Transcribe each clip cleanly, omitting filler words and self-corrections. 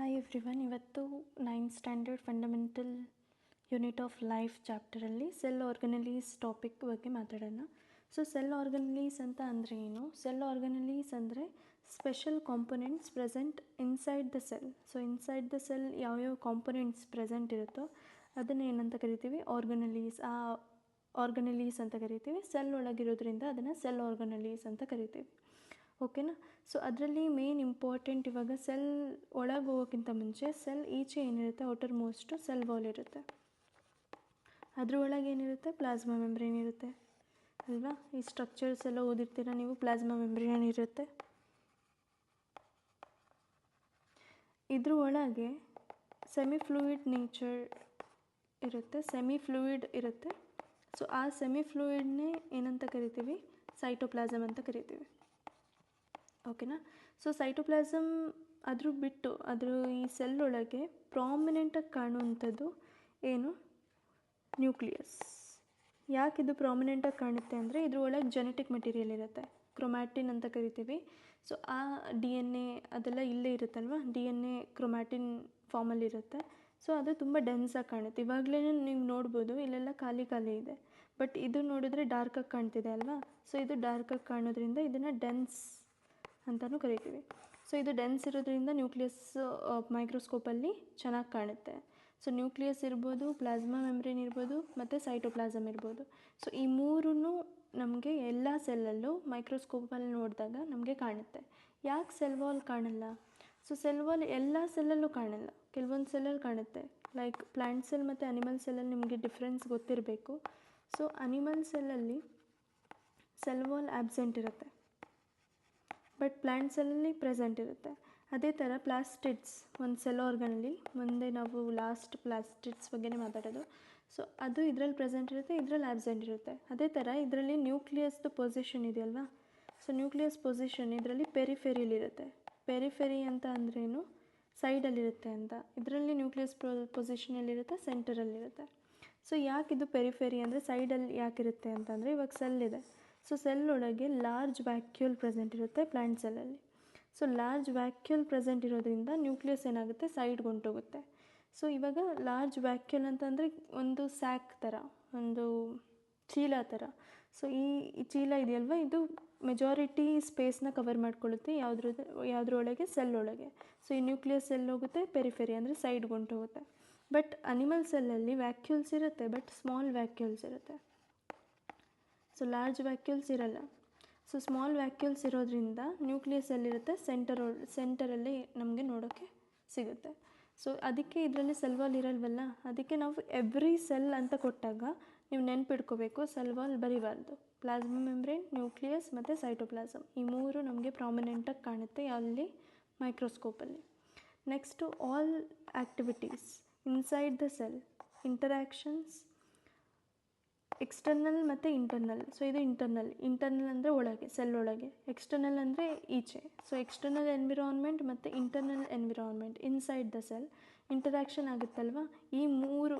Hi everyone. ಇವತ್ತು 9th standard fundamental unit of life ಚಾಪ್ಟರಲ್ಲಿ cell organelles topic ಬಗ್ಗೆ ಮಾತಾಡೋಣ. ಸೊ ಸೆಲ್ ಆರ್ಗನಲೀಸ್ ಅಂತ ಅಂದರೆ ಏನು? ಸೆಲ್ ಆರ್ಗನಲೀಸ್ ಅಂದರೆ special components present inside the cell. So inside the cell ಯಾವ್ಯಾವ ಕಾಂಪೊನೆಂಟ್ಸ್ ಪ್ರೆಸೆಂಟ್ ಇರುತ್ತೋ ಅದನ್ನು ಏನಂತ ಕರಿತೀವಿ? ಆರ್ಗನಲೀಸ್. ಆ ಆರ್ಗನಲೀಸ್ ಅಂತ ಕರಿತೀವಿ. ಸೆಲ್ ಒಳಗಿರೋದ್ರಿಂದ ಅದನ್ನು ಸೆಲ್ ಆರ್ಗನಲೀಸ್ ಅಂತ ಕರಿತೀವಿ. ಓಕೆನಾ? ಸೊ ಅದರಲ್ಲಿ ಮೇನ್ ಇಂಪಾರ್ಟೆಂಟ್ ಇವಾಗ ಸೆಲ್ ಒಳಗೆ ಹೋಗೋಕ್ಕಿಂತ ಮುಂಚೆ ಸೆಲ್ ಈಚೆ ಏನಿರುತ್ತೆ, ಔಟರ್ ಮೋಸ್ಟು ಸೆಲ್ ವಾಲ್ ಇರುತ್ತೆ. ಅದ್ರ ಒಳಗೆ ಏನಿರುತ್ತೆ? ಪ್ಲಾಸ್ಮಾ ಮೆಂಬ್ರೇನ್ ಇರುತ್ತೆ ಅಲ್ವಾ? ಈ ಸ್ಟ್ರಕ್ಚರ್ಸ್ ಎಲ್ಲ ಓದಿರ್ತೀರ ನೀವು. ಪ್ಲಾಸ್ಮಾ ಮೆಂಬ್ರೇನ್ ಇರುತ್ತೆ. ಇದ್ರ ಒಳಗೆ ಸೆಮಿಫ್ಲೂಯಿಡ್ ನೇಚರ್ ಇರುತ್ತೆ, ಸೆಮಿಫ್ಲೂಯಿಡ್ ಇರುತ್ತೆ. ಸೊ ಆ ಸೆಮಿಫ್ಲೂಯಿಡ್ನೇ ಏನಂತ ಕರಿತೀವಿ? ಸೈಟೋಪ್ಲಾಸಮ್ ಅಂತ ಕರಿತೀವಿ. ಓಕೆನಾ? ಸೊ ಸೈಟೋಪ್ಲಾಸಮ್ ಅದ್ರ ಬಿಟ್ಟು ಈ ಸೆಲ್ ಒಳಗೆ ಪ್ರಾಮಿನೆಂಟಾಗಿ ಕಾಣುವಂಥದ್ದು ಏನು? ನ್ಯೂಕ್ಲಿಯಸ್. ಯಾಕಿದು ಪ್ರಾಮಿನೆಂಟಾಗಿ ಕಾಣುತ್ತೆ ಅಂದರೆ ಇದ್ರ ಒಳಗೆ ಜೆನೆಟಿಕ್ ಮೆಟೀರಿಯಲ್ ಇರುತ್ತೆ, ಕ್ರೊಮ್ಯಾಟಿನ್ ಅಂತ ಕರಿತೀವಿ. ಸೊ ಆ ಡಿ ಎನ್ ಎ ಅದೆಲ್ಲ ಇಲ್ಲೇ ಇರುತ್ತಲ್ವ, ಡಿ ಎನ್ ಎ ಕ್ರೊಮ್ಯಾಟಿನ್ ಫಾರ್ಮಲ್ಲಿರುತ್ತೆ. ಸೊ ಅದು ತುಂಬ ಡೆನ್ಸಾಗಿ ಕಾಣುತ್ತೆ. ಇವಾಗಲೇ ನೀವು ನೋಡ್ಬೋದು ಇಲ್ಲೆಲ್ಲ ಖಾಲಿ ಇದೆ, ಬಟ್ ಇದು ನೋಡಿದ್ರೆ ಡಾರ್ಕಾಗಿ ಕಾಣ್ತಿದೆ ಅಲ್ವಾ? ಸೊ ಇದು ಡಾರ್ಕಾಗಿ ಕಾಣೋದ್ರಿಂದ ಇದನ್ನು ಡೆನ್ಸ್ ಅಂತಲೂ ಕರಿತೀವಿ. ಸೊ ಇದು ಡೆನ್ಸ್ ಇರೋದ್ರಿಂದ ನ್ಯೂಕ್ಲಿಯಸ್ ಮೈಕ್ರೋಸ್ಕೋಪಲ್ಲಿ ಚೆನ್ನಾಗಿ ಕಾಣುತ್ತೆ. ಸೊ ನ್ಯೂಕ್ಲಿಯಸ್ ಇರ್ಬೋದು, ಪ್ಲಾಸ್ಮಾ ಮೆಂಬ್ರೇನ್ ಇರ್ಬೋದು, ಮತ್ತು ಸೈಟೋಪ್ಲಾಸಮ್ ಇರ್ಬೋದು. ಸೊ ಈ ಮೂರೂ ನಮಗೆ ಎಲ್ಲ ಸೆಲ್ಲಲ್ಲೂ ಮೈಕ್ರೋಸ್ಕೋಪಲ್ಲಿ ನೋಡಿದಾಗ ನಮಗೆ ಕಾಣುತ್ತೆ. ಯಾಕೆ ಸೆಲ್ ವಾಲ್ ಕಾಣಲ್ಲ? ಸೊ ಸೆಲ್ ವಾಲ್ ಎಲ್ಲ ಸೆಲ್ಲಲ್ಲೂ ಕಾಣಲ್ಲ, ಕೆಲವೊಂದು ಸೆಲ್ಲಲ್ಲಿ ಕಾಣುತ್ತೆ. ಲೈಕ್ ಪ್ಲ್ಯಾಂಟ್ ಸೆಲ್ ಮತ್ತು ಅನಿಮಲ್ ಸೆಲ್ಲಲ್ಲಿ ನಿಮಗೆ ಡಿಫ್ರೆನ್ಸ್ ಗೊತ್ತಿರಬೇಕು. ಸೊ ಅನಿಮಲ್ ಸೆಲ್ಲಲ್ಲಿ ಸೆಲ್ ವಾಲ್ ಆಬ್ಸೆಂಟ್ ಇರುತ್ತೆ, ಬಟ್ ಪ್ಲ್ಯಾಂಟ್ ಸೆಲ್ಲಲ್ಲಿ ಪ್ರೆಸೆಂಟ್ ಇರುತ್ತೆ. ಅದೇ ಥರ ಪ್ಲಾಸ್ಟಿಡ್ಸ್ ಒಂದು ಸೆಲ್ ಆರ್ಗನಲ್ಲಿ, ಮುಂದೆ ನಾವು ಲಾಸ್ಟ್ ಪ್ಲಾಸ್ಟಿಡ್ಸ್ ಬಗ್ಗೆನೇ ಮಾತಾಡೋದು. ಸೊ ಅದು ಇದರಲ್ಲಿ ಪ್ರೆಸೆಂಟ್ ಇರುತ್ತೆ, ಇದರಲ್ಲಿ ಆಬ್ಸೆಂಟ್ ಇರುತ್ತೆ. ಅದೇ ಥರ ಇದರಲ್ಲಿ ನ್ಯೂಕ್ಲಿಯಸ್ದು ಪೊಸಿಷನ್ ಇದೆಯಲ್ವಾ? ಸೊ ನ್ಯೂಕ್ಲಿಯಸ್ ಪೊಸಿಷನ್ ಇದರಲ್ಲಿ ಪೆರಿಫೆರಿಲಿರುತ್ತೆ. ಪೆರಿಫೆರಿ ಅಂತ ಅಂದ್ರೇನು? ಸೈಡಲ್ಲಿರುತ್ತೆ ಅಂತ. ಇದರಲ್ಲಿ ನ್ಯೂಕ್ಲಿಯಸ್ ಪೊಸಿಷನಲ್ಲಿರುತ್ತೆ, ಸೆಂಟರಲ್ಲಿರುತ್ತೆ. ಸೊ ಯಾಕಿದು ಪೆರಿಫೆರಿ ಅಂದರೆ ಸೈಡಲ್ಲಿ ಯಾಕಿರುತ್ತೆ ಅಂತಂದರೆ, ಇವಾಗ ಸೆಲ್ ಇದೆ. ಸೊ ಸೆಲ್ ಒಳಗೆ ಲಾರ್ಜ್ ವ್ಯಾಕ್ಯೂಲ್ ಪ್ರೆಸೆಂಟ್ ಇರುತ್ತೆ ಪ್ಲ್ಯಾಂಟ್ ಸೆಲ್ಲಲ್ಲಿ. ಸೊ ಲಾರ್ಜ್ ವ್ಯಾಕ್ಯೂಲ್ ಪ್ರೆಸೆಂಟ್ ಇರೋದ್ರಿಂದ ನ್ಯೂಕ್ಲಿಯಸ್ ಏನಾಗುತ್ತೆ? ಸೈಡ್ಗೆ ಹೊಂಟೋಗುತ್ತೆ. ಸೊ ಇವಾಗ ಲಾರ್ಜ್ ವ್ಯಾಕ್ಯೂಲ್ ಅಂತಂದರೆ ಒಂದು ಸ್ಯಾಕ್ ಥರ, ಒಂದು ಚೀಲ ಥರ. ಸೊ ಈ ಚೀಲ ಇದೆಯಲ್ವ, ಇದು ಮೆಜಾರಿಟಿ ಸ್ಪೇಸ್ನ ಕವರ್ ಮಾಡ್ಕೊಳ್ಳುತ್ತೆ. ಯಾವುದ್ರೊಳಗೆ? ಸೆಲ್ ಒಳಗೆ. ಸೊ ಈ ನ್ಯೂಕ್ಲಿಯಸ್ ಸೆಲ್ ಹೋಗುತ್ತೆ, ಪೆರಿಫೆರಿ ಅಂದರೆ ಸೈಡ್ಗೆ ಹೊಂಟೋಗುತ್ತೆ. ಬಟ್ ಅನಿಮಲ್ ಸೆಲ್ಲಲ್ಲಿ ವ್ಯಾಕ್ಯೂಲ್ಸ್ ಇರುತ್ತೆ, ಬಟ್ ಸ್ಮಾಲ್ ವ್ಯಾಕ್ಯೂಲ್ಸ್ ಇರುತ್ತೆ. ಸೊ ಲಾರ್ಜ್ ವ್ಯಾಕ್ಯೂಲ್ಸ್ ಇರಲ್ಲ. ಸೊ ಸ್ಮಾಲ್ ವ್ಯಾಕ್ಯೂಲ್ಸ್ ಇರೋದ್ರಿಂದ ನ್ಯೂಕ್ಲಿಯಸ್ ಎಲ್ಲಿರುತ್ತೆ? ಸೆಂಟರಲ್ಲಿ ನಮಗೆ ನೋಡೋಕ್ಕೆ ಸಿಗುತ್ತೆ. ಸೊ ಅದಕ್ಕೆ ಇದರಲ್ಲಿ ಸೆಲ್ ವಾಲ್ ಇರಲ್ವಲ್ಲ, ಅದಕ್ಕೆ ನಾವು ಎವ್ರಿ ಸೆಲ್ ಅಂತ ಕೊಟ್ಟಾಗ ನೀವು ನೆನ್ಪಿಡ್ಕೋಬೇಕು, ಸೆಲ್ ವಾಲ್ ಬರಿಬಾರ್ದು. ಪ್ಲಾಸ್ಮಾ ಮೆಂಬ್ರೇನ್, ನ್ಯೂಕ್ಲಿಯಸ್ ಮತ್ತು ಸೈಟೋಪ್ಲಾಸಮ್ ಈ ಮೂರು ನಮಗೆ ಪ್ರಾಮಿನೆಂಟಾಗಿ ಕಾಣುತ್ತೆ ಅಲ್ಲಿ ಮೈಕ್ರೋಸ್ಕೋಪಲ್ಲಿ. Next all activities inside the cell, interactions external ಮತ್ತು ಇಂಟರ್ನಲ್. ಸೊ ಇದು ಇಂಟರ್ನಲ್ ಅಂದರೆ ಒಳಗೆ, ಸೆಲ್ ಒಳಗೆ. ಎಕ್ಸ್ಟರ್ನಲ್ ಅಂದರೆ ಈಚೆ. ಸೊ ಎಕ್ಸ್ಟರ್ನಲ್ ಎನ್ವಿರಾನ್ಮೆಂಟ್ ಮತ್ತು internal environment inside the cell interaction ಆಗುತ್ತಲ್ವ. ಈ ಮೂರು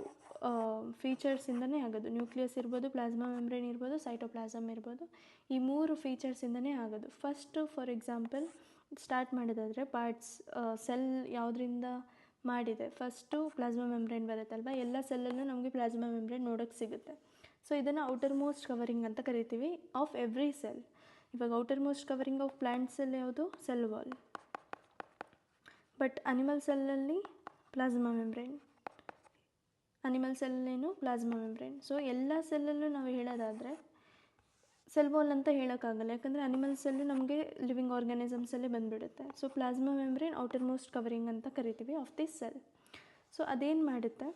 ಫೀಚರ್ಸಿಂದನೇ ಆಗೋದು. ನ್ಯೂಕ್ಲಿಯಸ್ ಇರ್ಬೋದು, ಪ್ಲಾಸ್ಮಾ ಮೆಂಬ್ರೇನ್ ಇರ್ಬೋದು, ಸೈಟೋಪ್ಲಾಸಮ್ ಇರ್ಬೋದು. ಈ ಮೂರು ಫೀಚರ್ಸಿಂದನೇ ಆಗೋದು. ಫಸ್ಟು ಫಾರ್ ಎಕ್ಸಾಂಪಲ್ ಸ್ಟಾರ್ಟ್ ಮಾಡೋದಾದರೆ ಪಾರ್ಟ್ಸ್, ಸೆಲ್ ಯಾವುದರಿಂದ ಮಾಡಿದೆ? ಫಸ್ಟು ಪ್ಲಾಸ್ಮಾ ಮೆಂಬ್ರೇನ್ ಬರುತ್ತಲ್ವ. ಎಲ್ಲ ಸೆಲ್ಲಲ್ಲೂ ನಮಗೆ ಪ್ಲಾಸ್ಮಾ ಮೆಂಬ್ರೇನ್ ನೋಡೋಕ್ಕೆ ಸಿಗುತ್ತೆ. ಸೊ ಇದನ್ನು ಔಟರ್ ಮೋಸ್ಟ್ ಕವರಿಂಗ್ ಅಂತ ಕರಿತೀವಿ ಆಫ್ ಎವ್ರಿ ಸೆಲ್. ಇವಾಗ outermost covering of plant cell ಯಾವುದು? Cell wall. ಬಟ್ ಅನಿಮಲ್ ಸೆಲ್ಲಲ್ಲಿ ಪ್ಲಾಸ್ಮಾ ಮೆಂಬ್ರೇನ್, ಅನಿಮಲ್ ಸೆಲ್ಲೇನು? Plasma membrane. ಸೊ ಎಲ್ಲ ಸೆಲ್ಲಲ್ಲೂ ನಾವು ಹೇಳೋದಾದರೆ ಸೆಲ್ ವಾಲ್ ಅಂತ ಹೇಳೋಕ್ಕಾಗಲ್ಲ, ಯಾಕಂದರೆ ಅನಿಮಲ್ ಸೆಲ್ಲು ನಮಗೆ ಲಿವಿಂಗ್ ಆರ್ಗ್ಯಾನಿಸಮ್ಸಲ್ಲೇ ಬಂದುಬಿಡುತ್ತೆ. So plasma membrane outermost covering ಅಂತ ಕರಿತೀವಿ ಆಫ್ ದಿ ಸೆಲ್. ಸೊ ಅದೇನು ಮಾಡುತ್ತೆ?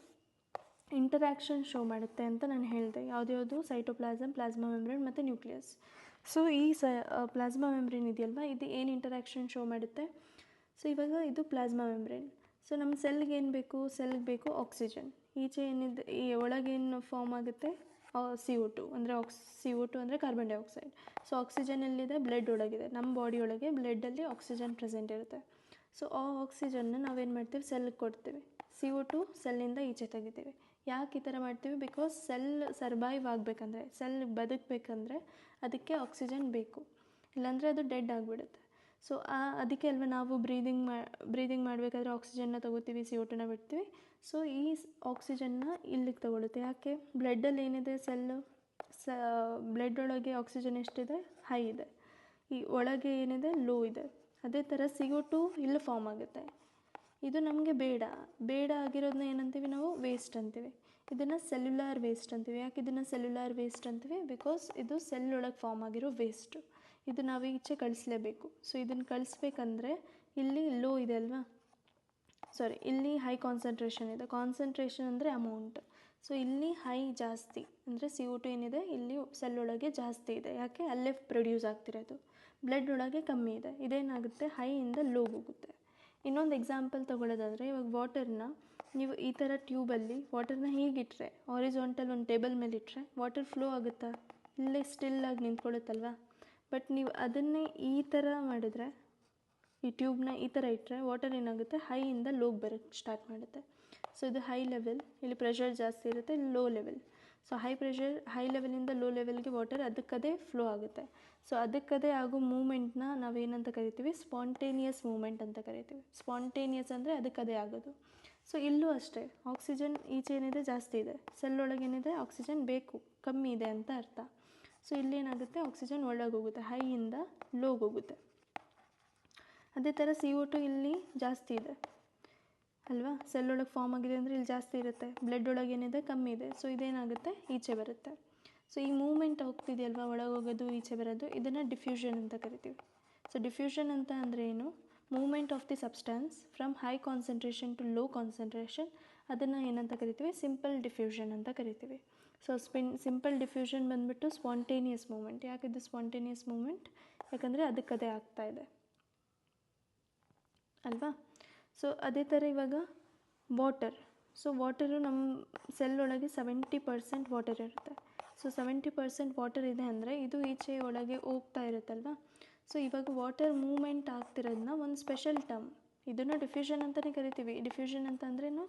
ಇಂಟರ್ಯಾಕ್ಷನ್ ಶೋ ಮಾಡುತ್ತೆ ಅಂತ ನಾನು ಹೇಳಿದೆ. ಯಾವುದ್ಯಾವುದು? ಸೈಟೋಪ್ಲಾಸಮ್, ಪ್ಲಾಸ್ಮಾ ಮೆಂಬ್ರೇನ್ ಮತ್ತು ನ್ಯೂಕ್ಲಿಯಸ್. ಸೊ ಈ ಪ್ಲಾಸ್ಮಾ ಮೆಂಬ್ರೇನ್ ಇದೆಯಲ್ವ, ಇದು ಏನು ಇಂಟರ್ಯಾಕ್ಷನ್ ಶೋ ಮಾಡುತ್ತೆ? ಸೊ ಇವಾಗ ಇದು ಪ್ಲಾಸ್ಮಾ ಮೆಂಬ್ರೇನ್. ಸೊ ನಮ್ಮ ಸೆಲ್ಗೆ ಏನು ಬೇಕು? ಸೆಲ್ಗೆ ಬೇಕು ಆಕ್ಸಿಜನ್. ಈಚೆ ಏನಿದೆ, ಈ ಒಳಗೇನು ಫಾರ್ಮ್ ಆಗುತ್ತೆ? CO2 ಅಂದರೆ CO2 ಅಂದರೆ ಕಾರ್ಬನ್ ಡೈಆಕ್ಸೈಡ್. ಸೊ ಆಕ್ಸಿಜನ್ ಎಲ್ಲಿದೆ? ಬ್ಲಡ್ ಒಳಗಿದೆ. ನಮ್ಮ ಬಾಡಿ ಒಳಗೆ ಬ್ಲಡ್ಡಲ್ಲಿ ಆಕ್ಸಿಜನ್ ಪ್ರೆಸೆಂಟ್ ಇರುತ್ತೆ. ಸೊ ಆ ಆಕ್ಸಿಜನ್ನ ನಾವೇನು ಮಾಡ್ತೀವಿ? ಸೆಲ್ಗೆ ಕೊಡ್ತೀವಿ. CO2 ಸೆಲ್ಲಿಂದ ಈಚೆ ತೆಗಿತೀವಿ. ಯಾಕೆ ಈ ಥರ ಮಾಡ್ತೀವಿ? ಬಿಕಾಸ್ ಸೆಲ್ ಸರ್ವೈವ್ ಆಗಬೇಕಂದ್ರೆ, ಸೆಲ್ ಬದುಕಬೇಕಂದ್ರೆ ಅದಕ್ಕೆ ಆಕ್ಸಿಜನ್ ಬೇಕು, ಇಲ್ಲಾಂದರೆ ಅದು ಡೆಡ್ ಆಗಿಬಿಡುತ್ತೆ. ಸೊ ಅದಕ್ಕೆ ಅಲ್ವಾ ನಾವು ಬ್ರೀದಿಂಗ್ ಮಾಡಬೇಕಾದ್ರೆ ಆಕ್ಸಿಜನ್ನ ತೊಗೋತೀವಿ, CO2ನ ಬಿಡ್ತೀವಿ. ಸೊ ಈ ಆಕ್ಸಿಜನ್ನ ಇಲ್ಲಿಗೆ ತಗೊಳುತ್ತೆ. ಯಾಕೆ? ಬ್ಲಡ್ಡಲ್ಲಿ ಏನಿದೆ ಬ್ಲಡ್ ಒಳಗೆ ಆಕ್ಸಿಜನ್ ಎಷ್ಟಿದೆ? ಹೈ ಇದೆ. ಈ ಒಳಗೆ ಏನಿದೆ? ಲೋ ಇದೆ. ಅದೇ ಥರ CO2 ಇಲ್ಲಿ ಫಾರ್ಮ್ ಆಗುತ್ತೆ. ಇದು ನಮಗೆ ಬೇಡ ಆಗಿರೋದನ್ನ ಏನಂತೀವಿ ನಾವು? ವೇಸ್ಟ್ ಅಂತೀವಿ. ಇದನ್ನು ಸೆಲ್ಯುಲಾರ್ ವೇಸ್ಟ್ ಅಂತೀವಿ. ಯಾಕೆ ಇದನ್ನು ಸೆಲ್ಯುಲಾರ್ ವೇಸ್ಟ್ ಅಂತೀವಿ? ಬಿಕಾಸ್ ಇದು ಸೆಲ್ ಒಳಗೆ ಫಾರ್ಮ್ ಆಗಿರೋ ವೇಸ್ಟು. ಇದು ನಾವು ಈಚೆ ಕಳಿಸ್ಲೇಬೇಕು. ಸೊ ಇದನ್ನು ಕಳಿಸ್ಬೇಕಂದ್ರೆ ಇಲ್ಲಿ ಲೋ ಇದೆ ಅಲ್ವಾ, ಇಲ್ಲಿ ಹೈ ಕಾನ್ಸಂಟ್ರೇಷನ್ ಇದೆ. ಕಾನ್ಸಂಟ್ರೇಷನ್ ಅಂದರೆ ಅಮೌಂಟ್. ಸೊ ಇಲ್ಲಿ ಹೈ ಜಾಸ್ತಿ ಅಂದರೆ CO2 ಏನಿದೆ ಇಲ್ಲಿ ಸೆಲ್ ಒಳಗೆ ಜಾಸ್ತಿ ಇದೆ. ಯಾಕೆ? ಅಲ್ಲೇ ಪ್ರೊಡ್ಯೂಸ್ ಆಗ್ತಿರೋದು. ಬ್ಲಡ್ ಒಳಗೆ ಕಮ್ಮಿ ಇದೆ. ಇದೇನಾಗುತ್ತೆ? ಹೈಯಿಂದ ಲೋಗೆ ಹೋಗುತ್ತೆ. ಇನ್ನೊಂದು ಎಕ್ಸಾಂಪಲ್ ತೊಗೊಳ್ಳೋದಾದರೆ, ಇವಾಗ ವಾಟರ್ನ ನೀವು ಈ ಥರ ಟ್ಯೂಬಲ್ಲಿ ವಾಟರ್ನ ಹೀಗಿಟ್ಟರೆ, ಹಾರಿಜಾಂಟಲ್ ಒಂದು ಟೇಬಲ್ ಮೇಲೆ ಇಟ್ಟರೆ ವಾಟರ್ ಫ್ಲೋ ಆಗುತ್ತಾ? ಇಲ್ಲೇ ಸ್ಟಿಲ್ಲಾಗಿ ನಿಂತ್ಕೊಳ್ಳುತ್ತಲ್ವಾ. ಬಟ್ ನೀವು ಅದನ್ನೇ ಈ ಥರ ಮಾಡಿದ್ರೆ, ಈ ಟ್ಯೂಬ್ನ ಈ ಥರ ಇಟ್ಟರೆ ವಾಟರ್ ಏನಾಗುತ್ತೆ? ಹೈಯಿಂದ ಲೋಗೆ ಬರೋಕ್ಕೆ ಸ್ಟಾರ್ಟ್ ಮಾಡುತ್ತೆ. ಸೊ ಇದು ಹೈ ಲೆವೆಲ್, ಇಲ್ಲಿ ಪ್ರೆಷರ್ ಜಾಸ್ತಿ ಇರುತ್ತೆ, ಇಲ್ಲಿ ಲೋ ಲೆವೆಲ್. ಸೊ ಹೈ ಲೆವೆಲಿಂದ ಲೋ ಲೆವೆಲ್ಗೆ ವಾಟರ್ ಅದಕ್ಕದೇ ಫ್ಲೋ ಆಗುತ್ತೆ. ಸೊ ಅದಕ್ಕದೇ ಆಗೋ ಮೂಮೆಂಟ್ನ ನಾವೇನಂತ ಕರಿತೀವಿ? ಸ್ಪಾಂಟೇನಿಯಸ್ ಮೂಮೆಂಟ್ ಅಂತ ಕರಿತೀವಿ. ಸ್ಪಾಂಟೇನಿಯಸ್ ಅಂದರೆ ಅದಕ್ಕದೇ ಆಗೋದು. ಸೊ ಇಲ್ಲೂ ಅಷ್ಟೇ, ಆಕ್ಸಿಜನ್ ಈಚೆ ಏನಿದೆ? ಜಾಸ್ತಿ ಇದೆ. ಸೆಲ್ ಒಳಗೇನಿದೆ? ಆಕ್ಸಿಜನ್ ಬೇಕು, ಕಮ್ಮಿ ಇದೆ ಅಂತ ಅರ್ಥ. ಸೊ ಇಲ್ಲೇನಾಗುತ್ತೆ? ಆಕ್ಸಿಜನ್ ಒಳಗೆ ಹೋಗುತ್ತೆ, ಹೈಯಿಂದ ಲೋಗೆ ಹೋಗುತ್ತೆ. ಅದೇ ಥರ CO2 ಇಲ್ಲಿ ಜಾಸ್ತಿ ಇದೆ ಅಲ್ವಾ, ಸೆಲ್ ಒಳಗೆ ಫಾರ್ಮ್ ಆಗಿದೆ ಅಂದರೆ ಇಲ್ಲಿ ಜಾಸ್ತಿ ಇರುತ್ತೆ. ಬ್ಲಡ್ ಒಳಗೆ ಏನಿದೆ? ಕಮ್ಮಿ ಇದೆ. ಸೊ ಇದೇನಾಗುತ್ತೆ? ಈಚೆ ಬರುತ್ತೆ. ಸೊ ಈ ಮೂಮೆಂಟ್ ಹೋಗ್ತಿದೆಯಲ್ವಾ, ಒಳಗೆ ಹೋಗೋದು ಈಚೆ ಬರೋದು, ಇದನ್ನು ಡಿಫ್ಯೂಷನ್ ಅಂತ ಕರಿತೀವಿ. ಸೊ ಡಿಫ್ಯೂಷನ್ ಅಂತ ಅಂದರೆ ಏನು? Movement of the substance from high concentration to low concentration. ಅದನ್ನು ಏನಂತ ಕರಿತೀವಿ? ಸಿಂಪಲ್ ಡಿಫ್ಯೂಷನ್ ಅಂತ ಕರಿತೀವಿ. ಸೊ ಸಿಂಪಲ್ ಡಿಫ್ಯೂಷನ್ ಬಂದುಬಿಟ್ಟು ಸ್ಪಾಂಟೇನಿಯಸ್ ಮೂಮೆಂಟ್. ಯಾಕಿದು ಸ್ಪಾಂಟೇನಿಯಸ್ ಮೂಮೆಂಟ್? ಯಾಕಂದರೆ ಅದಕ್ಕದೇ ಆಗ್ತಾ ಇದೆ ಅಲ್ವಾ. ಸೊ ಅದೇ ಥರ ಇವಾಗ ವಾಟರು ನಮ್ಮ ಸೆಲ್ ಒಳಗೆ 70% ವಾಟರ್ ಇರುತ್ತೆ. ಸೊ 70% ವಾಟರ್ ಇದೆ ಅಂದರೆ ಇದು ಈಚೆ ಒಳಗೆ ಹೋಗ್ತಾ ಇರುತ್ತಲ್ವ. ಸೊ ಇವಾಗ ವಾಟರ್ ಮೂಮೆಂಟ್ ಆಗ್ತಿರೋದನ್ನ ಒಂದು ಸ್ಪೆಷಲ್ ಟರ್ಮ್, ಇದನ್ನು ಡಿಫ್ಯೂಷನ್ ಅಂತಲೇ ಕರಿತೀವಿ. ಡಿಫ್ಯೂಷನ್ ಅಂತ ಅಂದ್ರೇನು?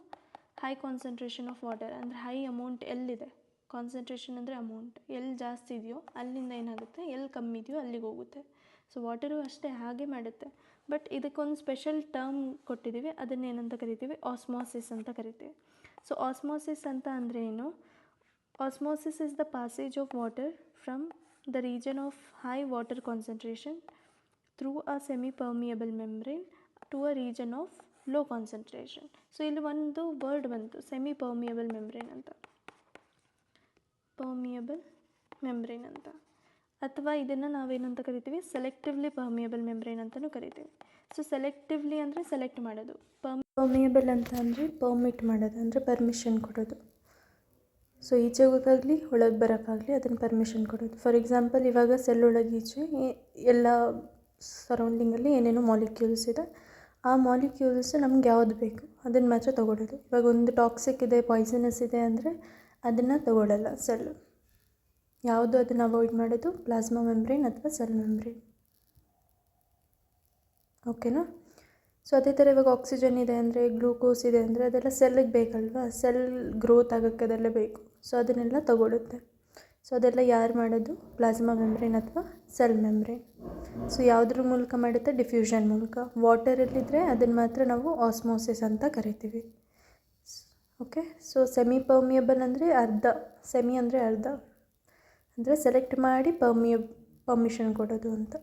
ಹೈ ಕಾನ್ಸಂಟ್ರೇಷನ್ ಆಫ್ ವಾಟರ್ ಅಂದರೆ ಹೈ ಅಮೌಂಟ್ ಎಲ್ಲಿದೆ, ಕಾನ್ಸಂಟ್ರೇಷನ್ ಅಂದರೆ ಅಮೌಂಟ್ ಎಲ್ಲಿ ಜಾಸ್ತಿ ಇದೆಯೋ ಅಲ್ಲಿಂದ ಏನಾಗುತ್ತೆ, ಎಲ್ಲಿ ಕಮ್ಮಿ ಇದೆಯೋ ಅಲ್ಲಿಗೆ ಹೋಗುತ್ತೆ. ಸೊ ವಾಟರು ಅಷ್ಟೇ ಹಾಗೆ ಮಾಡುತ್ತೆ. ಬಟ್ ಇದಕ್ಕೊಂದು ಸ್ಪೆಷಲ್ ಟರ್ಮ್ ಕೊಟ್ಟಿದ್ದೀವಿ, ಅದನ್ನೇನಂತ ಕರಿತೀವಿ? ಆಸ್ಮಾಸಿಸ್ ಅಂತ ಕರಿತೀವಿ. ಸೊ ಆಸ್ಮಾಸಿಸ್ ಅಂತ ಅಂದರೆ ಏನು? Osmosis is the passage of water from the region of high water concentration through a semi permeable membrane to a region of low concentration. So ಇಲ್ಲಿ ಒಂದು ವರ್ಡ್ ಬಂತು, ಸೆಮಿ ಪರ್ಮಿಯಬಲ್ ಮೆಮ್ಬ್ರೇನ್ ಅಂತ. Permeable membrane ಅಂತ, ಅಥವಾ ಇದನ್ನು ನಾವೇನಂತ ಕರಿತೀವಿ? Selectively permeable membrane ಅಂತಲೂ ಕರಿತೀವಿ. ಸೊ ಸೆಲೆಕ್ಟಿವ್ಲಿ ಅಂದರೆ ಸೆಲೆಕ್ಟ್ ಮಾಡೋದು, ಪರ್ಮಿಯಬಲ್ ಅಂತ ಅಂದರೆ ಪರ್ಮಿಟ್ ಮಾಡೋದು, ಅಂದರೆ ಪರ್ಮಿಷನ್ ಕೊಡೋದು. ಸೊ ಈಚೆ ಹೋಗೋಕ್ಕಾಗಲಿ ಒಳಗೆ ಬರೋಕ್ಕಾಗಲಿ ಅದನ್ನು ಪರ್ಮಿಷನ್ ಕೊಡೋದು. ಫಾರ್ ಎಕ್ಸಾಂಪಲ್, ಇವಾಗ ಸೆಲ್ ಒಳಗೆ ಈಚೆ ಎಲ್ಲ ಸರೌಂಡಿಂಗಲ್ಲಿ ಏನೇನೋ ಮಾಲಿಕ್ಯೂಲ್ಸ್ ಇದೆ, ಆ ಮಾಲಿಕ್ಯೂಲ್ಸ್ ನಮ್ಗೆ ಯಾವುದು ಬೇಕು ಅದನ್ನು ಮಾತ್ರ ತೊಗೊಳ್ಳೋದು. ಇವಾಗ ಒಂದು ಟಾಕ್ಸಿಕ್ ಇದೆ, ಪಾಯ್ಸನಸ್ ಇದೆ ಅಂದರೆ ಅದನ್ನು ತೊಗೊಳ್ಳಲ್ಲ ಸೆಲ್. ಯಾವುದು ಅದನ್ನು ಅವಾಯ್ಡ್ ಮಾಡೋದು? ಪ್ಲಾಸ್ಮಾ ಮೆಮ್ಬ್ರೇನ್ ಅಥವಾ ಸೆಲ್ ಮೆಮ್ಬ್ರೇನ್. ಓಕೆನಾ. ಸೊ ಅದೇ ಥರ ಇವಾಗ ಆಕ್ಸಿಜನ್ ಇದೆ ಅಂದರೆ, ಗ್ಲೂಕೋಸ್ ಇದೆ ಅಂದರೆ ಅದೆಲ್ಲ ಸೆಲ್ಲಿಗೆ ಬೇಕಲ್ವಾ, ಸೆಲ್ ಗ್ರೋತ್ ಆಗೋಕ್ಕೆ ಅದೆಲ್ಲ ಬೇಕು. ಸೊ ಅದನ್ನೆಲ್ಲ ತಗೊಳುತ್ತೆ. ಸೊ ಅದೆಲ್ಲ ಯಾರು ಮಾಡೋದು? ಪ್ಲಾಸ್ಮಾ ಮೆಮ್ಬ್ರೇನ್ ಅಥವಾ ಸೆಲ್ ಮೆಮ್ಬ್ರೇನ್. ಸೊ ಯಾವುದ್ರ ಮೂಲಕ ಮಾಡುತ್ತೆ? ಡಿಫ್ಯೂಷನ್ ಮೂಲಕ. ವಾಟರಲ್ಲಿದ್ದರೆ ಅದನ್ನು ಮಾತ್ರ ನಾವು ಆಸ್ಮೋಸಿಸ್ ಅಂತ ಕರಿತೀವಿ. ಓಕೆ. ಸೊ ಸೆಮಿ ಪರ್ಮಿಯಬಲ್ ಅಂದರೆ ಅರ್ಧ, ಸೆಮಿ ಅಂದರೆ ಅರ್ಧ, ಅಂದರೆ ಸೆಲೆಕ್ಟ್ ಮಾಡಿ ಪರ್ಮಿಷನ್ ಕೊಡೋದು ಅಂತ.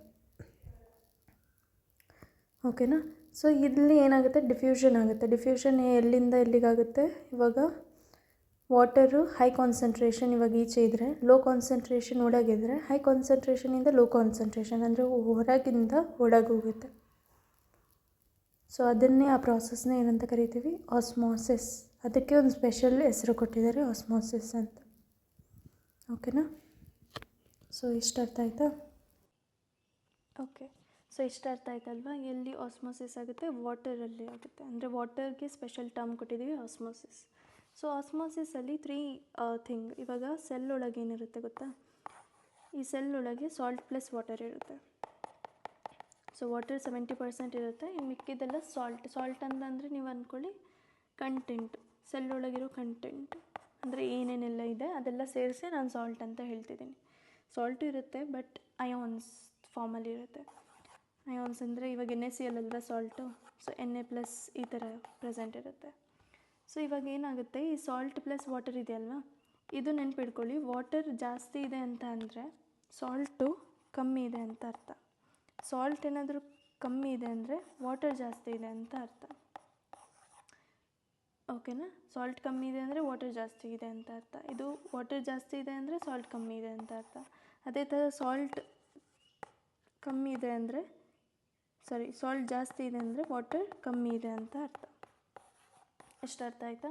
ಓಕೆನಾ. ಸೊ ಇಲ್ಲಿ ಏನಾಗುತ್ತೆ? ಡಿಫ್ಯೂಷನ್ ಆಗುತ್ತೆ. ಡಿಫ್ಯೂಷನ್ ಎಲ್ಲಿಂದ ಎಲ್ಲಿಗಾಗುತ್ತೆ? ಇವಾಗ ವಾಟರು ಹೈ ಕಾನ್ಸಂಟ್ರೇಷನ್ ಇವಾಗ ಈಚೆ ಇದ್ದರೆ, ಲೋ ಕಾನ್ಸಂಟ್ರೇಷನ್ ಒಳಗಿದ್ರೆ, ಹೈ ಕಾನ್ಸಂಟ್ರೇಷನಿಂದ ಲೋ ಕಾನ್ಸಂಟ್ರೇಷನ್ ಅಂದರೆ ಹೊರಗಿಂದ ಒಳಗೆ ಹೋಗುತ್ತೆ. ಸೊ ಅದನ್ನೇ, ಆ ಪ್ರಾಸೆಸ್ನೇ ಏನಂತ ಕರಿತೀವಿ? ಆಸ್ಮಾಸಿಸ್. ಅದಕ್ಕೆ ಒಂದು ಸ್ಪೆಷಲ್ ಹೆಸರು ಕೊಟ್ಟಿದ್ದಾರೆ, ಆಸ್ಮಾಸಿಸ್ ಅಂತ. ಓಕೆನಾ. ಸೊ ಇಷ್ಟು ಅರ್ಥ ಆಯಿತಾ? ಓಕೆ. ಸೊ ಇಷ್ಟು ಅರ್ಥ ಆಯ್ತಲ್ವಾ? ಎಲ್ಲಿ ಆಸ್ಮೋಸಿಸ್ ಆಗುತ್ತೆ? ವಾಟರಲ್ಲಿ ಆಗುತ್ತೆ. ಅಂದರೆ ವಾಟರ್ಗೆ ಸ್ಪೆಷಲ್ ಟರ್ಮ್ ಕೊಟ್ಟಿದ್ದೀವಿ, ಆಸ್ಮೋಸಿಸ್. ಸೊ ಆಸ್ಮೋಸಿಸಲ್ಲಿ 3 ಥಿಂಗ್. ಇವಾಗ ಸೆಲ್ ಒಳಗೆ ಏನಿರುತ್ತೆ ಗೊತ್ತಾ? ಈ ಸೆಲ್ ಒಳಗೆ ಸಾಲ್ಟ್ ಪ್ಲಸ್ ವಾಟರ್ ಇರುತ್ತೆ. ಸೊ ವಾಟರ್ 70% ಇರುತ್ತೆ, ಇನ್ನು ಮಿಕ್ಕಿದೆಲ್ಲ ಸಾಲ್ಟ್ ಅಂತಂದರೆ ನೀವು ಅಂದ್ಕೊಳ್ಳಿ ಕಂಟೆಂಟ್, ಸೆಲ್ ಒಳಗಿರೋ ಕಂಟೆಂಟ್ ಅಂದರೆ ಏನೇನೆಲ್ಲ ಇದೆ ಅದೆಲ್ಲ ಸೇರಿಸಿ ನಾನು ಸಾಲ್ಟ್ ಅಂತ ಹೇಳ್ತಿದ್ದೀನಿ. ಸಾಲ್ಟು ಇರುತ್ತೆ, ಬಟ್ ಅಯಾನ್ಸ್ ಫಾರ್ಮಲ್ಲಿ ಇರುತ್ತೆ. ಅಯಾನ್ಸ್ ಅಂದರೆ ಇವಾಗ NaCl ಅಲ್ವಾ ಸಾಲ್ಟು, ಸೊ Na+ ಈ ಥರ ಪ್ರೆಸೆಂಟ್ ಇರುತ್ತೆ. ಸೊ ಇವಾಗ ಏನಾಗುತ್ತೆ, ಈ ಸಾಲ್ಟ್ ಪ್ಲಸ್ ವಾಟರ್ ಇದೆಯಲ್ವಾ, ಇದು ನೆನ್ಪಿಡ್ಕೊಳ್ಳಿ, ವಾಟರ್ ಜಾಸ್ತಿ ಇದೆ ಅಂತ ಅಂದರೆ ಸಾಲ್ಟು ಕಮ್ಮಿ ಇದೆ ಅಂತ ಅರ್ಥ. ಸಾಲ್ಟ್ ಏನಾದರೂ ಕಮ್ಮಿ ಇದೆ ಅಂದರೆ ವಾಟರ್ ಜಾಸ್ತಿ ಇದೆ ಅಂತ ಅರ್ಥ. ಓಕೆನಾ? ಸಾಲ್ಟ್ ಕಮ್ಮಿ ಇದೆ ಅಂದರೆ ವಾಟರ್ ಜಾಸ್ತಿ ಇದೆ ಅಂತ ಅರ್ಥ. ಇದು ವಾಟರ್ ಜಾಸ್ತಿ ಇದೆ ಅಂದರೆ ಸಾಲ್ಟ್ ಕಮ್ಮಿ ಇದೆ ಅಂತ ಅರ್ಥ. ಅದೇ ಥರ ಸಾಲ್ಟ್ ಕಮ್ಮಿ ಇದೆ ಅಂದರೆ ಸಾಲ್ಟ್ ಜಾಸ್ತಿ ಇದೆ ಅಂದರೆ ವಾಟರ್ ಕಮ್ಮಿ ಇದೆ ಅಂತ ಅರ್ಥ. ಎಷ್ಟು ಅರ್ಥ ಆಯಿತಾ?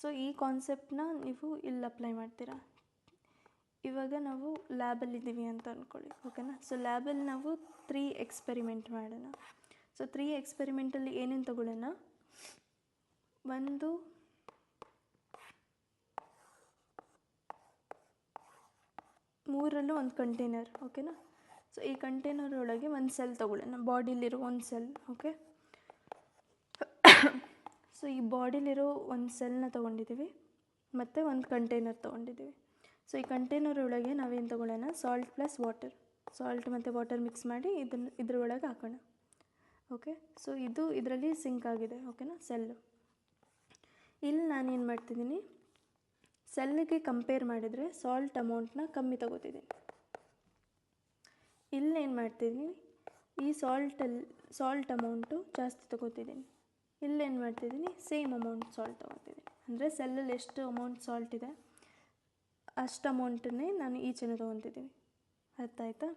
ಸೊ ಈ ಕಾನ್ಸೆಪ್ಟನ್ನ ನೀವು ಇಲ್ಲಿ ಅಪ್ಲೈ ಮಾಡ್ತೀರಾ. ಇವಾಗ ನಾವು ಲ್ಯಾಬಲ್ಲಿದ್ದೀವಿ ಅಂತ ಅಂದ್ಕೊಳ್ಳಿ, ಓಕೆನಾ? ಸೊ ಲ್ಯಾಬಲ್ಲಿ ನಾವು 3 ಎಕ್ಸ್ಪೆರಿಮೆಂಟ್ ಮಾಡೋಣ. ಸೊ 3 ಎಕ್ಸ್ಪೆರಿಮೆಂಟಲ್ಲಿ ಏನೇನು ತಗೊಳ್ಳೋಣ, ಒಂದು ಮೂರರಲ್ಲೂ ಒಂದು ಕಂಟೈನರ್, ಓಕೆನಾ? ಸೊ ಈ ಕಂಟೈನರ್ ಒಳಗೆ ಒಂದು ಸೆಲ್ ತಗೊಳ್ಳೋಣ, ಬಾಡಿಲಿರೋ ಒಂದು ಸೆಲ್, ಓಕೆ? ಸೊ ಈ ಬಾಡಿಲಿರೋ ಒಂದು ಸೆಲ್ನ ತೊಗೊಂಡಿದ್ದೀವಿ ಮತ್ತು ಒಂದು ಕಂಟೈನರ್ ತೊಗೊಂಡಿದ್ದೀವಿ. ಸೊ ಈ ಕಂಟೈನರ್ ಒಳಗೆ ನಾವೇನು ತೊಗೊಳ್ಳೋಣ, ಸಾಲ್ಟ್ ಪ್ಲಸ್ ವಾಟರ್, ಸಾಲ್ಟ್ ಮತ್ತು ವಾಟರ್ ಮಿಕ್ಸ್ ಮಾಡಿ ಇದ್ರ ಒಳಗೆ ಹಾಕೋಣ, ಓಕೆ? ಸೊ ಇದು ಇದರಲ್ಲಿ ಸಿಂಕ್ ಆಗಿದೆ, ಓಕೆನಾ, ಸೆಲ್ಲು. ಇಲ್ಲಿ ನಾನೇನು ಮಾಡ್ತಿದ್ದೀನಿ, ಸೆಲ್ಲಿಗೆ ಕಂಪೇರ್ ಮಾಡಿದರೆ ಸಾಲ್ಟ್ ಅಮೌಂಟ್ನ ಕಮ್ಮಿ ತಗೋತಿದ್ದೀನಿ. ಇಲ್ಲೇನು ಮಾಡ್ತಿದ್ದೀನಿ, ಈ ಸಾಲ್ಟ್ ಅಮೌಂಟು ಜಾಸ್ತಿ ತೊಗೋತಿದ್ದೀನಿ. ಇಲ್ಲೇನು ಮಾಡ್ತಿದ್ದೀನಿ, ಸೇಮ್ ಅಮೌಂಟ್ ಸಾಲ್ಟ್ ತೊಗೋತಿದ್ದೀನಿ. ಅಂದರೆ ಸೆಲ್ಲಲ್ಲಿ ಎಷ್ಟು ಅಮೌಂಟ್ ಸಾಲ್ಟ್ ಇದೆ ಅಷ್ಟು ಅಮೌಂಟನ್ನೇ ನಾನು ಈಚೆನ ತೊಗೊತಿದ್ದೀನಿ. ಅರ್ಥ ಆಯಿತಾ?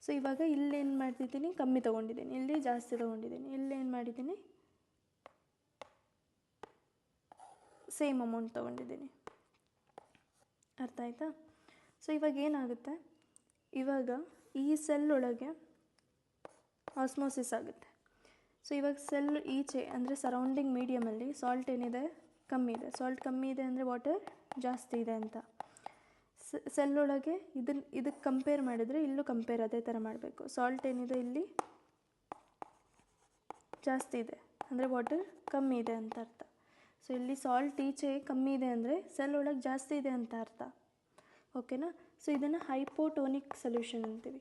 ಸೊ ಇವಾಗ ಇಲ್ಲೇನು ಮಾಡ್ತಿದ್ದೀನಿ, ಕಮ್ಮಿ ತೊಗೊಂಡಿದ್ದೀನಿ, ಇಲ್ಲಿ ಜಾಸ್ತಿ ತೊಗೊಂಡಿದ್ದೀನಿ. ಇಲ್ಲೇನು ಮಾಡಿದ್ದೀನಿ, ಸೇಮ್ ಅಮೌಂಟ್ ತೊಗೊಂಡಿದ್ದೀನಿ. ಅರ್ಥ ಆಯಿತಾ? ಸೊ ಇವಾಗ ಏನಾಗುತ್ತೆ, ಇವಾಗ ಈ ಸೆಲ್ ಒಳಗೆ ಆಸ್ಮೋಸಿಸ್ ಆಗುತ್ತೆ. ಸೊ ಇವಾಗ ಸೆಲ್ ಈಚೆ ಅಂದರೆ ಸರೌಂಡಿಂಗ್ ಮೀಡಿಯಮಲ್ಲಿ ಸಾಲ್ಟ್ ಏನಿದೆ, ಕಮ್ಮಿ ಇದೆ. ಸಾಲ್ಟ್ ಕಮ್ಮಿ ಇದೆ ಅಂದರೆ ವಾಟರ್ ಜಾಸ್ತಿ ಇದೆ ಅಂತ. ಸೆಲ್ ಒಳಗೆ ಇದಕ್ಕೆ ಕಂಪೇರ್ ಮಾಡಿದರೆ ಇಲ್ಲೂ ಕಂಪೇರ್ ಅದೇ ಥರ ಮಾಡಬೇಕು. ಸಾಲ್ಟ್ ಏನಿದೆ ಇಲ್ಲಿ ಜಾಸ್ತಿ ಇದೆ ಅಂದರೆ ವಾಟರ್ ಕಮ್ಮಿ ಇದೆ ಅಂತ ಅರ್ಥ. ಸೊ ಇಲ್ಲಿ ಸಾಲ್ಟ್ ಈಚೆ ಕಮ್ಮಿ ಇದೆ ಅಂದರೆ ಸೆಲ್ ಒಳಗೆ ಜಾಸ್ತಿ ಇದೆ ಅಂತ ಅರ್ಥ, ಓಕೆನಾ? ಸೊ ಇದನ್ನು ಹೈಪೋಟೋನಿಕ್ ಸೊಲ್ಯೂಷನ್ ಅಂತೀವಿ.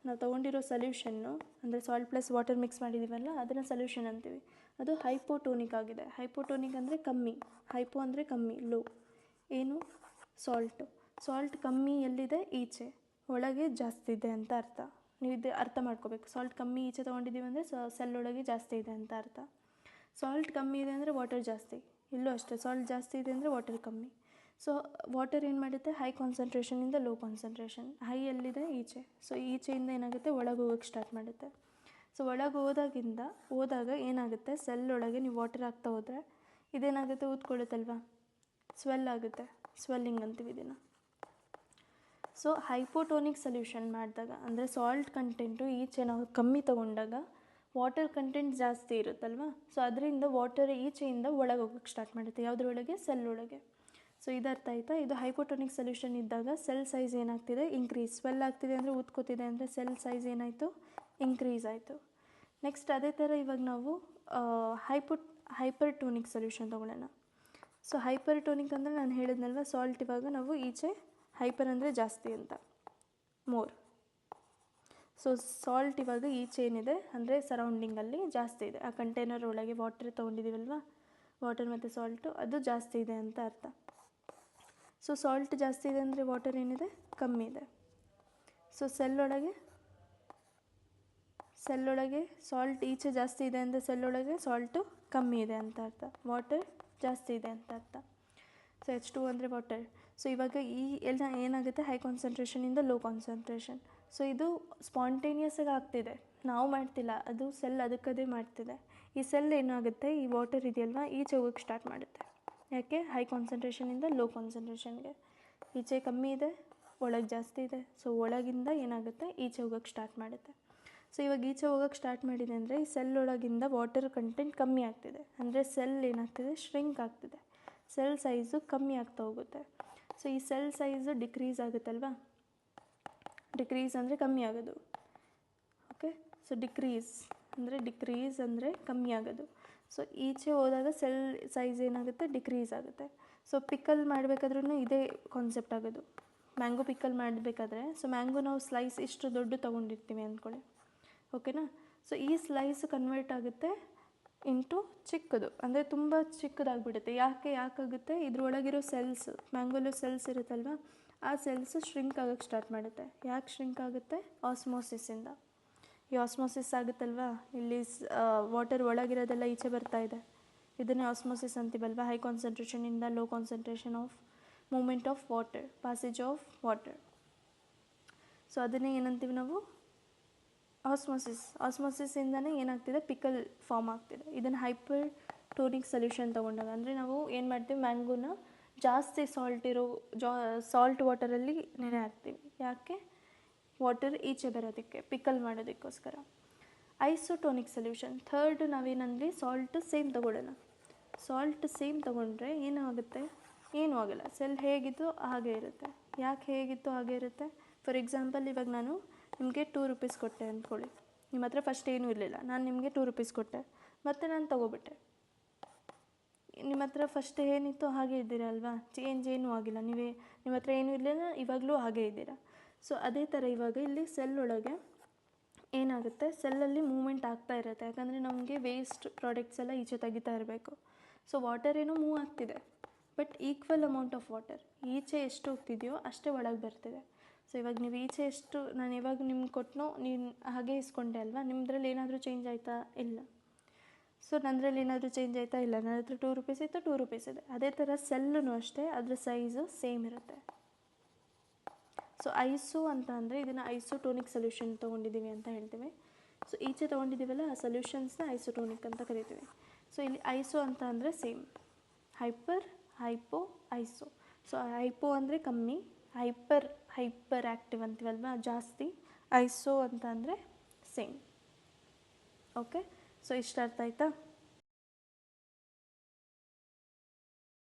ನಾವು ತೊಗೊಂಡಿರೋ ಸೊಲ್ಯೂಷನ್ನು ಅಂದರೆ ಸಾಲ್ಟ್ ಪ್ಲಸ್ ವಾಟರ್ ಮಿಕ್ಸ್ ಮಾಡಿದ್ದೀವಲ್ಲ, ಅದನ್ನು ಸೊಲ್ಯೂಷನ್ ಅಂತೀವಿ. ಅದು ಹೈಪೋಟೋನಿಕ್ ಆಗಿದೆ. ಹೈಪೋಟೋನಿಕ್ ಅಂದರೆ ಕಮ್ಮಿ, ಹೈಪೋ ಅಂದರೆ ಕಮ್ಮಿ, ಲೋ. ಏನು? ಸಾಲ್ಟ್ ಕಮ್ಮಿ ಎಲ್ಲಿದೆ, ಈಚೆ, ಒಳಗೆ ಜಾಸ್ತಿ ಇದೆ ಅಂತ ಅರ್ಥ. ನೀವು ಇದು ಅರ್ಥ ಮಾಡ್ಕೋಬೇಕು. ಸಾಲ್ಟ್ ಕಮ್ಮಿ ಈಚೆ ತೊಗೊಂಡಿದ್ದೀವಿ ಅಂದರೆ ಸೆಲ್ ಒಳಗೆ ಜಾಸ್ತಿ ಇದೆ ಅಂತ ಅರ್ಥ. ಸಾಲ್ಟ್ ಕಮ್ಮಿ ಇದೆ ಅಂದರೆ ವಾಟರ್ ಜಾಸ್ತಿ, ಇಲ್ಲೂ ಅಷ್ಟೇ. ಸಾಲ್ಟ್ ಜಾಸ್ತಿ ಇದೆ ಅಂದರೆ ವಾಟರ್ ಕಮ್ಮಿ. ಸೊ ವಾಟರ್ ಏನು ಮಾಡುತ್ತೆ, ಹೈ ಕಾನ್ಸಂಟ್ರೇಷನಿಂದ ಲೋ ಕಾನ್ಸಂಟ್ರೇಷನ್. ಹೈ ಎಲ್ಲಿದೆ, ಈಚೆ. ಸೊ ಈಚೆಯಿಂದ ಏನಾಗುತ್ತೆ, ಒಳಗೆ ಹೋಗೋಕ್ಕೆ ಸ್ಟಾರ್ಟ್ ಮಾಡುತ್ತೆ. ಸೊ ಒಳಗೆ ಹೋದಾಗ ಏನಾಗುತ್ತೆ, ಸೆಲ್ ಒಳಗೆ ನೀವು ವಾಟರ್ ಹಾಕ್ತಾ ಹೋದರೆ ಇದೇನಾಗುತ್ತೆ, ಊದ್ಕೊಳ್ಳುತ್ತಲ್ವ, ಸ್ವೆಲ್ ಆಗುತ್ತೆ. ಸ್ವೆಲ್ಲಿಂಗ್ ಅಂತೀವಿ ಇದನ್ನು. ಸೊ ಹೈಪೋಟೋನಿಕ್ ಸೊಲ್ಯೂಷನ್ ಮಾಡಿದಾಗ ಅಂದರೆ ಸಾಲ್ಟ್ ಕಂಟೆಂಟು ಈಚೆ ನಾವು ಕಮ್ಮಿ ತೊಗೊಂಡಾಗ ವಾಟರ್ ಕಂಟೆಂಟ್ ಜಾಸ್ತಿ ಇರುತ್ತಲ್ವ. ಸೊ ಅದರಿಂದ ವಾಟರ್ ಈಚೆಯಿಂದ ಒಳಗೆ ಹೋಗೋಕ್ಕೆ ಸ್ಟಾರ್ಟ್ ಮಾಡುತ್ತೆ. ಯಾವುದ್ರೊಳಗೆ, ಸೆಲ್ ಒಳಗೆ. ಸೊ ಇದು ಅರ್ಥ ಆಯಿತಾ? ಇದು ಹೈಪೋಟೋನಿಕ್ ಸೊಲ್ಯೂಷನ್ ಇದ್ದಾಗ ಸೆಲ್ ಸೈಜ್ ಏನಾಗ್ತಿದೆ, ಇಂಕ್ರೀಸ್. ಸ್ವೆಲ್ ಆಗ್ತಿದೆ ಅಂದರೆ ಊದ್ಕೋತಿದೆ ಅಂದರೆ ಸೆಲ್ ಸೈಜ್ ಏನಾಯಿತು, ಇನ್ಕ್ರೀಸ್ ಆಯಿತು. ನೆಕ್ಸ್ಟ್ ಅದೇ ಥರ ಇವಾಗ ನಾವು ಹೈಪರ್ಟೋನಿಕ್ ಸೊಲ್ಯೂಷನ್ ತೊಗೊಳ್ಳೋಣ. ಸೊ ಹೈಪರ್ಟೋನಿಕ್ ಅಂದರೆ ನಾನು ಹೇಳಿದ್ನಲ್ವ, ಸಾಲ್ಟ್ ಇವಾಗ ನಾವು ಈಚೆ, ಹೈಪರ್ ಅಂದರೆ ಜಾಸ್ತಿ ಅಂತ, ಮೋರ್. ಸೊ ಸಾಲ್ಟ್ ಇವಾಗ ಈಚೆ ಏನಿದೆ ಅಂದರೆ ಸರೌಂಡಿಂಗಲ್ಲಿ ಜಾಸ್ತಿ ಇದೆ. ಆ ಕಂಟೈನರ್ ಒಳಗೆ ವಾಟರ್ ತೊಗೊಂಡಿದ್ದೀವಲ್ವ, ವಾಟರ್ ಮತ್ತು ಸಾಲ್ಟು ಅದು ಜಾಸ್ತಿ ಇದೆ ಅಂತ ಅರ್ಥ. ಸೊ ಸಾಲ್ಟ್ ಜಾಸ್ತಿ ಇದೆ ಅಂದರೆ ವಾಟರ್ ಏನಿದೆ, ಕಮ್ಮಿ ಇದೆ. ಸೊ ಸೆಲ್ ಒಳಗೆ ಸಾಲ್ಟ್ ಈಚೆ ಜಾಸ್ತಿ ಇದೆ ಅಂದರೆ ಸೆಲ್ ಒಳಗೆ ಸಾಲ್ಟು ಕಮ್ಮಿ ಇದೆ ಅಂತ ಅರ್ಥ, ವಾಟರ್ ಜಾಸ್ತಿ ಇದೆ ಅಂತ ಅರ್ಥ. ಸೊ H2 ಅಂದರೆ ವಾಟರ್. ಸೊ ಇವಾಗ ಈ ಎಲ್ಲ ಏನಾಗುತ್ತೆ, ಹೈ ಕಾನ್ಸಂಟ್ರೇಷನಿಂದ ಲೋ ಕಾನ್ಸಂಟ್ರೇಷನ್. ಸೊ ಇದು ಸ್ಪಾಂಟೇನಿಯಸ್ಸಾಗಿ ಆಗ್ತಿದೆ, ನಾವು ಮಾಡ್ತಿಲ್ಲ, ಅದು ಸೆಲ್ ಅದಕ್ಕದೇ ಮಾಡ್ತಿದೆ. ಈ ಸೆಲ್ ಏನಾಗುತ್ತೆ, ಈ ವಾಟರ್ ಇದೆಯಲ್ವ, ಈಚೆ ಹೋಗೋಕ್ಕೆ ಸ್ಟಾರ್ಟ್ ಮಾಡುತ್ತೆ. ಯಾಕೆ, ಹೈ ಕಾನ್ಸಂಟ್ರೇಷನಿಂದ ಲೋ ಕಾನ್ಸಂಟ್ರೇಷನ್ಗೆ. ಈಚೆ ಕಮ್ಮಿ ಇದೆ, ಒಳಗೆ ಜಾಸ್ತಿ ಇದೆ. ಸೊ ಒಳಗಿಂದ ಏನಾಗುತ್ತೆ, ಈಚೆ ಹೋಗೋಕ್ಕೆ ಸ್ಟಾರ್ಟ್ ಮಾಡುತ್ತೆ. ಸೊ ಇವಾಗ ಈಚೆ ಹೋಗೋಕ್ಕೆ ಸ್ಟಾರ್ಟ್ ಮಾಡಿದೆ ಅಂದರೆ ಈ ಸೆಲ್ ಒಳಗಿಂದ ವಾಟರ್ ಕಂಟೆಂಟ್ ಕಮ್ಮಿ ಆಗ್ತಿದೆ. ಅಂದರೆ ಸೆಲ್ ಏನಾಗ್ತಿದೆ, ಶ್ರಿಂಕ್ ಆಗ್ತಿದೆ. ಸೆಲ್ ಸೈಜು ಕಮ್ಮಿ ಆಗ್ತಾ ಹೋಗುತ್ತೆ. ಸೊ ಈ ಸೆಲ್ ಸೈಜು ಡಿಕ್ರೀಸ್ ಆಗುತ್ತಲ್ವ, ಡಿಕ್ರೀಸ್ ಅಂದರೆ ಕಮ್ಮಿ ಆಗೋದು, ಓಕೆ? ಸೊ ಡಿಕ್ರೀಸ್ ಅಂದರೆ ಕಮ್ಮಿ ಆಗೋದು. ಸೊ ಈಚೆ ಹೋದಾಗ ಸೆಲ್ ಸೈಜ್ ಏನಾಗುತ್ತೆ, ಡಿಕ್ರೀಸ್ ಆಗುತ್ತೆ. ಸೊ ಪಿಕಲ್ ಮಾಡಬೇಕಾದ್ರೂ ಇದೇ ಕಾನ್ಸೆಪ್ಟ್ ಆಗೋದು. ಮ್ಯಾಂಗೋ ಪಿಕಲ್ ಮಾಡಬೇಕಾದ್ರೆ, ಸೊ ಮ್ಯಾಂಗೋ ನಾವು ಸ್ಲೈಸ್ ಇಷ್ಟು ದೊಡ್ಡ ತೊಗೊಂಡಿರ್ತೀವಿ ಅಂದ್ಕೊಳ್ಳಿ, ಓಕೆನಾ? ಸೊ ಈ ಸ್ಲೈಸ್ ಕನ್ವರ್ಟ್ ಆಗುತ್ತೆ ಇಂಟು ಚಿಕ್ಕದು, ಅಂದರೆ ತುಂಬ ಚಿಕ್ಕದಾಗಿಬಿಡುತ್ತೆ. ಯಾಕಾಗುತ್ತೆ, ಇದ್ರೊಳಗಿರೋ ಸೆಲ್ಸ್, ಮ್ಯಾಂಗೋಲು ಸೆಲ್ಸ್ ಇರುತ್ತಲ್ವ, ಆ ಸೆಲ್ಸ್ ಶ್ರಿಂಕ್ ಆಗೋಕ್ಕೆ ಸ್ಟಾರ್ಟ್ ಮಾಡುತ್ತೆ. ಯಾಕೆ ಶ್ರಿಂಕ್ ಆಗುತ್ತೆ? ಆಸ್ಮೋಸಿಸಿಂದ. ಈ ಆಸ್ಮೋಸಿಸ್ ಆಗುತ್ತಲ್ವ, ಇಲ್ಲಿ ವಾಟರ್ ಒಳಗಿರೋದೆಲ್ಲ ಈಚೆ ಬರ್ತಾ ಇದೆ, ಇದನ್ನೇ ಆಸ್ಮೋಸಿಸ್ ಅಂತೀವಲ್ವ. ಹೈ ಕಾನ್ಸಂಟ್ರೇಷನಿಂದ low concentration of movement of water, passage of water. So ಅದನ್ನೇ ಏನಂತೀವಿ ನಾವು? ಆಸ್ಮೋಸಿಸಿಂದನೇ ಏನಾಗ್ತಿದೆ? ಪಿಕಲ್ ಫಾರ್ಮ್ ಆಗ್ತಿದೆ. ಇದನ್ನು ಹೈಪರ್ ಟೋನಿಕ್ ಸೊಲ್ಯೂಷನ್ ತೊಗೊಂಡಾಗ, ಅಂದರೆ ನಾವು ಏನು ಮಾಡ್ತೀವಿ, ಮ್ಯಾಂಗೋನ ಜಾಸ್ತಿ ಸಾಲ್ಟ್ ವಾಟರಲ್ಲಿ ನೆನೆ ಹಾಕ್ತೀವಿ. ಯಾಕೆ? ವಾಟರ್ ಈಚೆ ಬರೋದಕ್ಕೆ, ಪಿಕಲ್ ಮಾಡೋದಕ್ಕೋಸ್ಕರ. Isotonic solution, third ನಾವೇನಂದ್ರಿ, salt same ತೊಗೊಳ್ಳೋಣ. ಸಾಲ್ಟ್ ಸೇಮ್ ತೊಗೊಂಡ್ರೆ ಏನಾಗುತ್ತೆ? ಏನೂ ಆಗೋಲ್ಲ, ಸೆಲ್ ಹೇಗಿತ್ತು ಹಾಗೆ ಇರುತ್ತೆ. ಯಾಕೆ ಹೇಗಿತ್ತು ಹಾಗೆ ಇರುತ್ತೆ? ಫಾರ್ ಎಕ್ಸಾಂಪಲ್, ಇವಾಗ ನಾನು ನಿಮಗೆ 2 ರೂಪೀಸ್ ಕೊಟ್ಟೆ ಅಂದ್ಕೊಳ್ಳಿ. ನಿಮ್ಮ ಹತ್ರ ಫಸ್ಟ್ ಏನೂ ಇರಲಿಲ್ಲ, ನಾನು ನಿಮಗೆ 2 ರೂಪೀಸ್ ಕೊಟ್ಟೆ, ಮತ್ತು ನಾನು ತೊಗೊಬಿಟ್ಟೆ. ನಿಮ್ಮ ಹತ್ರ ಫಸ್ಟ್ ಏನಿತ್ತು ಹಾಗೆ ಇದ್ದೀರಾ ಅಲ್ವಾ, ಚೇಂಜ್ ಏನೂ ಆಗಿಲ್ಲ. ನಿಮ್ಮ ಹತ್ರ ಏನೂ ಇರಲಿಲ್ಲ, ಇವಾಗಲೂ ಹಾಗೆ ಇದ್ದೀರಾ. ಸೊ ಅದೇ ಥರ ಇವಾಗ ಇಲ್ಲಿ ಸೆಲ್ ಒಳಗೆ ಏನಾಗುತ್ತೆ, ಸೆಲ್ಲಲ್ಲಿ ಮೂವ್ಮೆಂಟ್ ಆಗ್ತಾ ಇರುತ್ತೆ. ಯಾಕಂದರೆ ನಮಗೆ ವೇಸ್ಟ್ ಪ್ರಾಡಕ್ಟ್ಸ್ ಎಲ್ಲ ಈಚೆ ತೆಗಿತಾ ಇರಬೇಕು. ಸೊ ವಾಟರ್ ಏನೋ ಮೂವ್ ಆಗ್ತಿದೆ, but equal amount of water, ಈಚೆ ಎಷ್ಟು ಹೋಗ್ತಿದೆಯೋ ಅಷ್ಟೇ ಒಳಗೆ ಬರ್ತಿದೆ. ಸೊ ಇವಾಗ ನೀವು ಈಚೆ ಎಷ್ಟು ನಾನು ಇವಾಗ ನಿಮ್ಗೆ ಕೊಟ್ಟನೋ, ನೀನು ಹಾಗೆ ಇಸ್ಕೊಂಡೆ ಅಲ್ವಾ, ನಿಮ್ಮದ್ರಲ್ಲಿ ಏನಾದರೂ ಚೇಂಜ್ ಆಯಿತಾ? ಇಲ್ಲ. ಸೊ ನನ್ನದ್ರಲ್ಲಿ ಏನಾದರೂ ಚೇಂಜ್ ಆಯಿತಾ? ಇಲ್ಲ. ನನ್ನ ಹತ್ರ 2 ರೂಪೀಸ್ ಇತ್ತು, 2 ರೂಪೀಸ್ ಇದೆ. ಅದೇ ಥರ ಸೆಲ್ಲೂ ಅಷ್ಟೇ, ಅದರ ಸೈಜು ಸೇಮ್ ಇರುತ್ತೆ. ಸೊ ಐಸೋ ಅಂತ ಅಂದರೆ ಇದನ್ನು ಐಸೋಟೋನಿಕ್ ಸೊಲ್ಯೂಷನ್ ತೊಗೊಂಡಿದ್ದೀವಿ ಅಂತ ಹೇಳ್ತೀವಿ. ಸೊ ಈಚೆ ತೊಗೊಂಡಿದ್ದೀವಲ್ಲ, ಆ ಸೊಲ್ಯೂಷನ್ಸ್ನ ಐಸೋಟೋನಿಕ್ ಅಂತ ಕರಿತೀವಿ. ಸೊ ಇಲ್ಲಿ ಐಸೋ ಅಂತ ಅಂದರೆ same, hyper, hypo, iso. So hypo ಅಂದರೆ ಕಮ್ಮಿ, ಹೈಪರ್ ಆ್ಯಕ್ಟಿವ್ ಅಂತೀವಲ್ವ, ಜಾಸ್ತಿ. ಐಸೋ ಅಂತ ಅಂದರೆ ಸೇಮ್. ಓಕೆ, ಸೊ ಇಷ್ಟ ಅರ್ಥ ಆಯ್ತಾ?